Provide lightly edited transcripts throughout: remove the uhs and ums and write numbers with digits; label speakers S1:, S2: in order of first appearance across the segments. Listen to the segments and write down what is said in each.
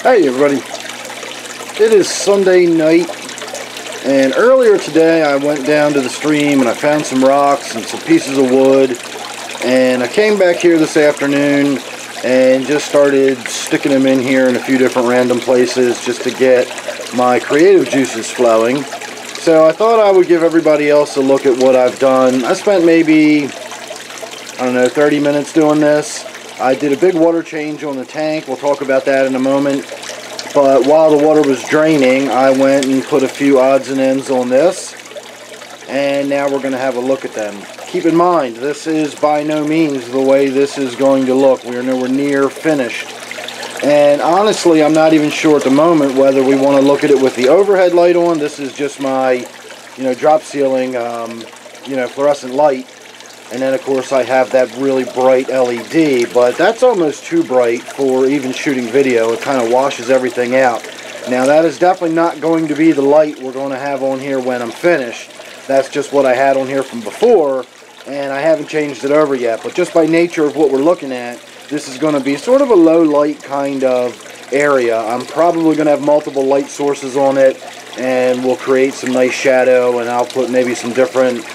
S1: Hey everybody, it is Sunday night, and earlier today I went down to the stream and I found some rocks and some pieces of wood, and I came back here this afternoon and just started sticking them in here in a few different random places just to get my creative juices flowing. So I thought I would give everybody else a look at what I've done. I spent maybe, I don't know, 30 minutes doing this. I did a big water change on the tank. We'll talk about that in a moment. But while the water was draining, I went and put a few odds and ends on this. And now we're going to have a look at them. Keep in mind, this is by no means the way this is going to look. We are nowhere near finished. And honestly, I'm not even sure at the moment whether we want to look at it with the overhead light on. This is just my, drop ceiling, fluorescent light. And then, of course, I have that really bright LED, but that's almost too bright for even shooting video. It kind of washes everything out. Now, that is definitely not going to be the light we're going to have on here when I'm finished. That's just what I had on here from before, and I haven't changed it over yet. But just by nature of what we're looking at, this is going to be sort of a low light kind of area. I'm probably going to have multiple light sources on it, and we'll create some nice shadow, and I'll put maybe some different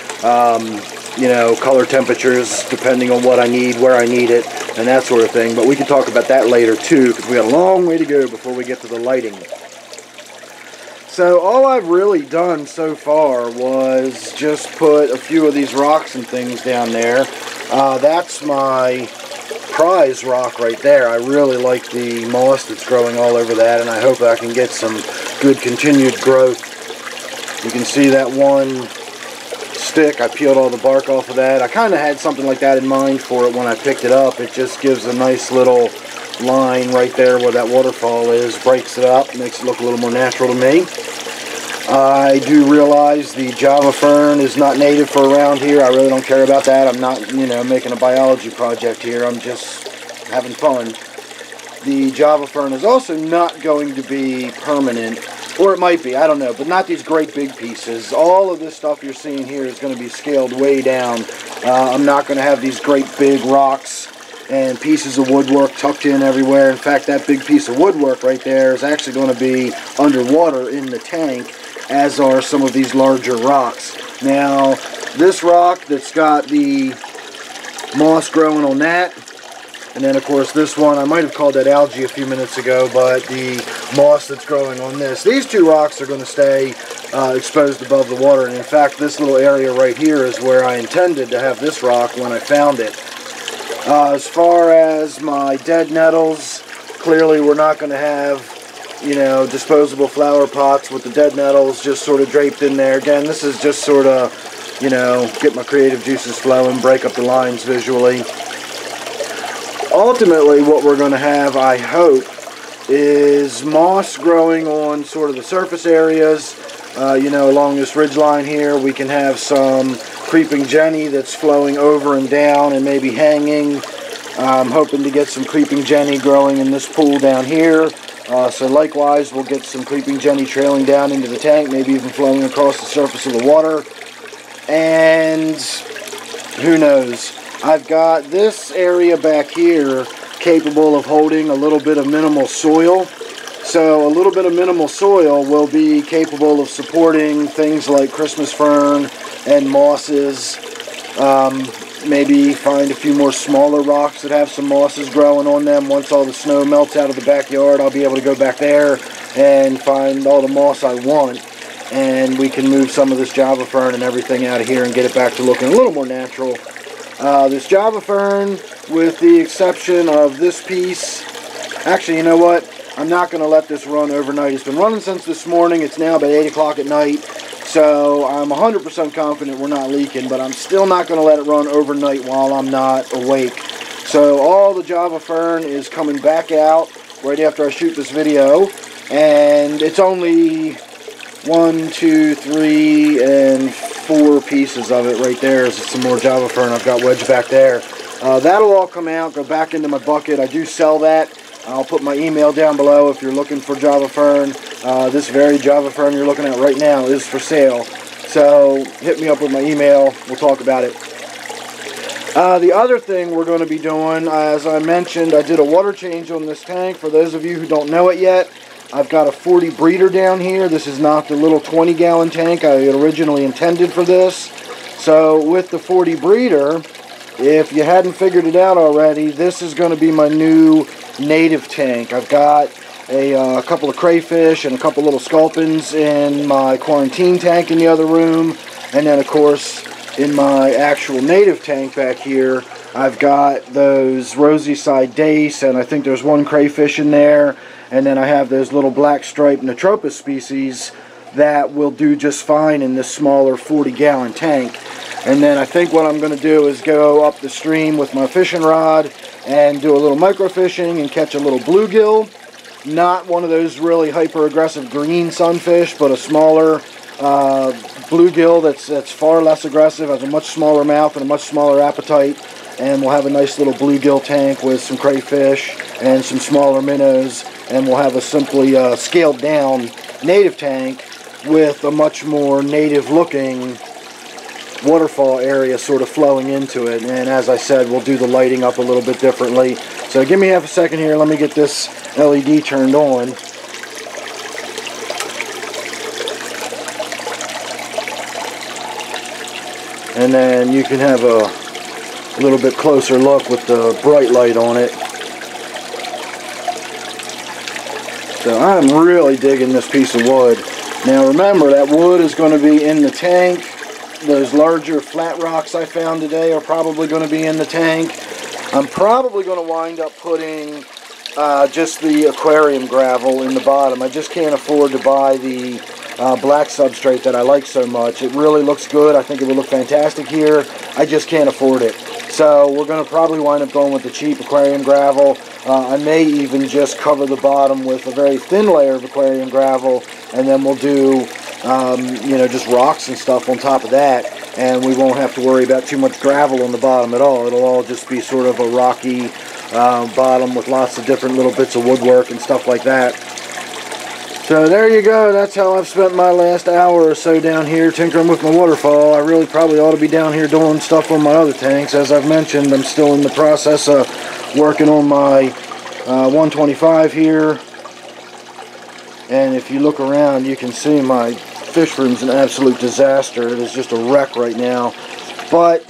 S1: color temperatures depending on what I need, where I need it, and that sort of thing. But we can talk about that later too, because we got a long way to go before we get to the lighting. So all I've really done so far was just put a few of these rocks and things down there. That's my prize rock right there. I really like the moss that's growing all over that, and I hope I can get some good continued growth. You can see that one stick. I peeled all the bark off of that. I kind of had something like that in mind for it when I picked it up. It just gives a nice little line right there where that waterfall is, breaks it up, makes it look a little more natural to me. I do realize the Java fern is not native for around here. I really don't care about that. I'm not, making a biology project here. I'm just having fun. The Java fern is also not going to be permanent. Or it might be, I don't know, but not these great big pieces. All of this stuff you're seeing here is going to be scaled way down. I'm not going to have these great big rocks and pieces of woodwork tucked in everywhere. In fact, that big piece of woodwork right there is actually going to be underwater in the tank, as are some of these larger rocks. Now, this rock that's got the moss growing on that, and then, of course, this one, I might have called that algae a few minutes ago, but the moss that's growing on this. These two rocks are going to stay exposed above the water, and in fact, this little area right here is where I intended to have this rock when I found it. As far as my dead nettles, clearly we're not going to have, disposable flower pots with the dead nettles just sort of draped in there. Again, this is just sort of, get my creative juices flowing, break up the lines visually. Ultimately, what we're going to have, I hope, is moss growing on sort of the surface areas. Along this ridge line here, we can have some creeping jenny that's flowing over and down and maybe hanging. I'm hoping to get some creeping jenny growing in this pool down here. So likewise, we'll get some creeping jenny trailing down into the tank, maybe even flowing across the surface of the water. And who knows? I've got this area back here capable of holding a little bit of minimal soil. So a little bit of minimal soil will be capable of supporting things like Christmas fern and mosses. Maybe find a few more smaller rocks that have some mosses growing on them. Once all the snow melts out of the backyard, I'll be able to go back there and find all the moss I want. And we can move some of this Java fern and everything out of here and get it back to looking a little more natural. This Java fern, with the exception of this piece, actually, you know what? I'm not going to let this run overnight. It's been running since this morning. It's now about 8 o'clock at night, so I'm 100% confident we're not leaking, but I'm still not going to let it run overnight while I'm not awake. So all the Java fern is coming back out right after I shoot this video, and it's only 1, 2, 3, and 4 pieces of it right there. Is some more Java fern I've got wedged back there. That'll all come out, go back into my bucket. I do sell that. I'll put my email down below if you're looking for Java fern. This very Java fern you're looking at right now is for sale. So hit me up with my email. We'll talk about it. The other thing we're going to be doing, as I mentioned, I did a water change on this tank. For those of you who don't know it yet, I've got a 40 breeder down here. This is not the little 20-gallon tank I had originally intended for this. So with the 40 breeder, if you hadn't figured it out already, this is going to be my new native tank. I've got a couple of crayfish and a couple little sculpins in my quarantine tank in the other room. And then, of course, in my actual native tank back here, I've got those rosy side dace, and I think there's one crayfish in there. And then I have those little black striped Natropus species that will do just fine in this smaller 40-gallon tank. And then I think what I'm going to do is go up the stream with my fishing rod and do a little microfishing and catch a little bluegill. Not one of those really hyper-aggressive green sunfish, but a smaller bluegill that's far less aggressive, has a much smaller mouth and a much smaller appetite. And we'll have a nice little bluegill tank with some crayfish and some smaller minnows. And we'll have a simply scaled down native tank with a much more native looking waterfall area sort of flowing into it. And as I said, we'll do the lighting up a little bit differently. So give me half a second here. Let me get this LED turned on. And then you can have a little bit closer look with the bright light on it. So I'm really digging this piece of wood. Now remember, that wood is going to be in the tank. Those larger flat rocks I found today are probably going to be in the tank. I'm probably going to wind up putting just the aquarium gravel in the bottom. I just can't afford to buy the black substrate that I like so much. It really looks good. I think it would look fantastic here. I just can't afford it. So we're going to probably wind up going with the cheap aquarium gravel. I may even just cover the bottom with a very thin layer of aquarium gravel, and then we'll do just rocks and stuff on top of that, and we won't have to worry about too much gravel on the bottom at all. It'll all just be sort of a rocky bottom with lots of different little bits of woodwork and stuff like that. So there you go. That's how I've spent my last hour or so down here tinkering with my waterfall. I really probably ought to be down here doing stuff on my other tanks. As I've mentioned, I'm still in the process of working on my 125 here. And if you look around, you can see my fish room's an absolute disaster. It is just a wreck right now. But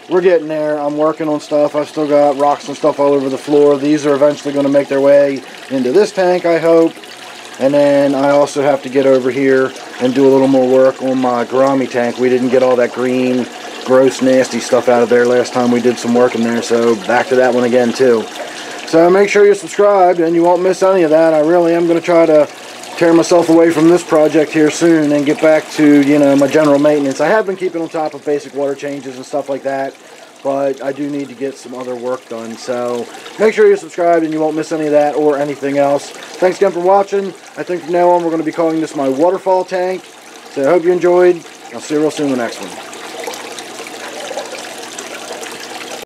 S1: we're getting there. I'm working on stuff. I've still got rocks and stuff all over the floor. These are eventually going to make their way into this tank, I hope. And then I also have to get over here and do a little more work on my gourami tank. We didn't get all that green, gross, nasty stuff out of there last time we did some work in there. So back to that one again, too. So make sure you're subscribed and you won't miss any of that. I really am going to try to tear myself away from this project here soon and get back to, my general maintenance. I have been keeping on top of basic water changes and stuff like that, but I do need to get some other work done. So make sure you're subscribed and you won't miss any of that or anything else. Thanks again for watching. I think from now on we're going to be calling this my Waterfall Tank. So I hope you enjoyed. I'll see you real soon in the next one.